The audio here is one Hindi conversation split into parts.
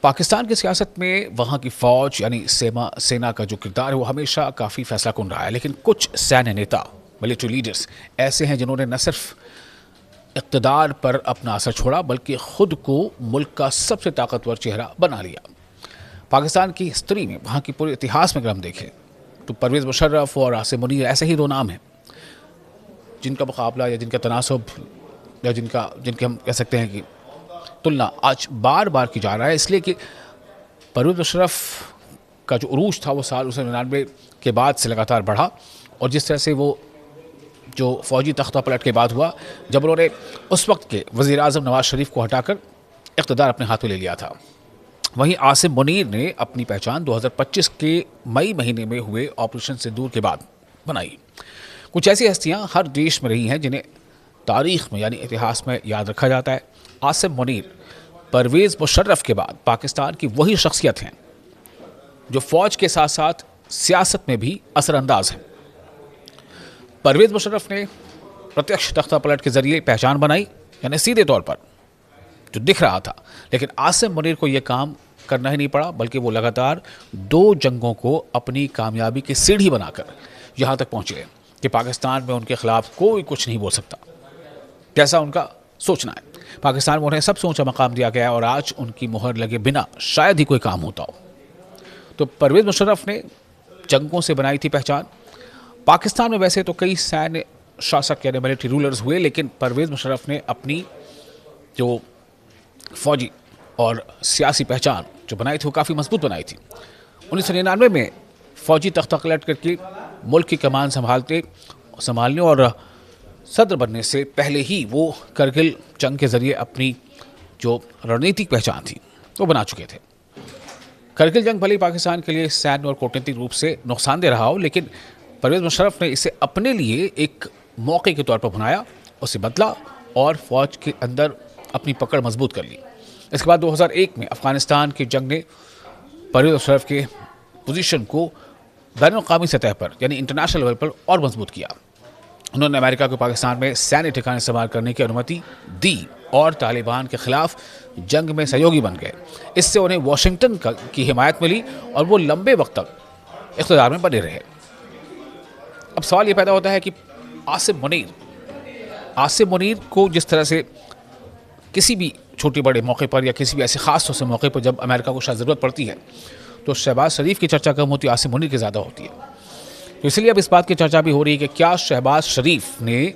पाकिस्तान की सियासत में वहाँ की फ़ौज यानी सेना का जो किरदार है वो हमेशा काफ़ी फैसलाकुन रहा है। लेकिन कुछ सैन्य नेता, मिलिट्री लीडर्स ऐसे हैं जिन्होंने न सिर्फ इक़्तिदार पर अपना असर छोड़ा बल्कि ख़ुद को मुल्क का सबसे ताकतवर चेहरा बना लिया। पाकिस्तान की हिस्ट्री में, वहाँ की पूरे इतिहास में अगर हम देखें तो परवेज़ मुशर्रफ और आसिम मुनीर ऐसे ही दो नाम हैं जिनका मुकाबला या जिनका तनासब या जिनके हम कह सकते हैं कि तुलना आज बार बार की जा रहा है, इसलिए कि परवेज़ मुशर्रफ का जो उरूज था वो साल 1999 के बाद से लगातार बढ़ा। और जिस तरह से वो जो फ़ौजी तख्ता पलट के बाद हुआ, जब उन्होंने उस वक्त के वज़ीर आज़म नवाज़ शरीफ को हटाकर इक़्तिदार अपने हाथ में ले लिया था। वहीं आसिम मुनीर ने अपनी पहचान 2025 के मई महीने में हुए ऑपरेशन सिंदूर के बाद बनाई। कुछ ऐसी हस्तियाँ हर देश में रही हैं जिन्हें तारीख़ में यानी इतिहास में याद रखा जाता है। आसिम मुनीर परवेज़ मुशर्रफ के बाद पाकिस्तान की वही शख्सियत हैं जो फ़ौज के साथ साथ सियासत में भी असरअंदाज हैं। परवेज़ मुशर्रफ ने प्रत्यक्ष तख्ता पलट के ज़रिए पहचान बनाई, यानी सीधे तौर पर जो दिख रहा था। लेकिन आसिम मुनीर को यह काम करना ही नहीं पड़ा, बल्कि वो लगातार 2 जंगों को अपनी कामयाबी की सीढ़ी बनाकर यहाँ तक पहुँचे कि पाकिस्तान में उनके ख़िलाफ़ कोई कुछ नहीं बोल सकता। कैसा उनका सोचना है। पाकिस्तान में उन्हें सबसे ऊंचा मकाम दिया गया है और आज उनकी मुहर लगे बिना शायद ही कोई काम होता हो। तो परवेज़ मुशर्रफ ने जंगों से बनाई थी पहचान। पाकिस्तान में वैसे तो कई सैन्य शासक यानी मिलिट्री रूलर्स हुए, लेकिन परवेज़ मुशर्रफ ने अपनी जो फ़ौजी और सियासी पहचान जो बनाई थी वो काफ़ी मजबूत बनाई थी। 1999 में फ़ौजी तख्ता पलट करके मुल्क की कमान संभालने और सदर बनने से पहले ही वो करगिल जंग के ज़रिए अपनी जो रणनीतिक पहचान थी वो बना चुके थे। करगिल जंग भले ही पाकिस्तान के लिए सैन्य और कूटनीतिक रूप से नुकसानदेह रहा हो, लेकिन परवेज़ मुशर्रफ ने इसे अपने लिए एक मौके के तौर पर बनाया, उसे बदला और फ़ौज के अंदर अपनी पकड़ मजबूत कर ली। इसके बाद 2001 में अफ़गानिस्तान की जंग ने परवेज़ मुशर्रफ के पोजीशन को बैनुल-अक़वामी सतह पर यानी इंटरनेशनल लेवल पर और मजबूत किया। उन्होंने अमेरिका को पाकिस्तान में सैन्य ठिकाने इस्तेमाल करने की अनुमति दी और तालिबान के ख़िलाफ़ जंग में सहयोगी बन गए। इससे उन्हें वाशिंगटन की हिमायत मिली और वो लंबे वक्त तक इक़्तिदार में बने रहे। अब सवाल ये पैदा होता है कि आसिम मुनीर को जिस तरह से किसी भी छोटे बड़े मौके पर या किसी भी ऐसे ख़ास से मौके पर जब अमेरिका को शायद ज़रूरत पड़ती है तो शहबाज शरीफ की चर्चा कम होती है, आसिम मुनीर की ज़्यादा होती है। तो इसलिए अब इस बात की चर्चा भी हो रही है कि क्या शहबाज शरीफ ने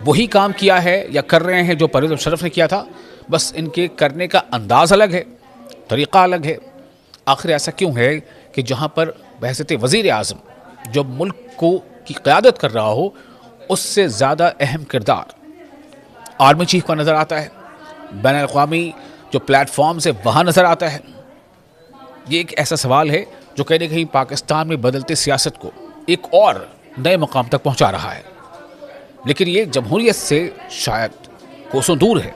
वही काम किया है या कर रहे हैं जो परवेज़ मुशर्रफ ने किया था, बस इनके करने का अंदाज़ अलग है, तरीक़ा अलग है। आखिर ऐसा क्यों है कि जहाँ पर बहसत वज़ीर आज़म जो मुल्क को की क़यादत कर रहा हो, उससे ज़्यादा अहम किरदार आर्मी चीफ का नज़र आता है, बैनुल-अक़वामी जो प्लेटफॉर्म्स है वहाँ नज़र आता है। ये एक ऐसा सवाल है जो कहीं न कहीं पाकिस्तान में बदलते सियासत को एक और नए मकाम तक पहुंचा रहा है। लेकिन ये जमहूरियत से शायद कोसों दूर है।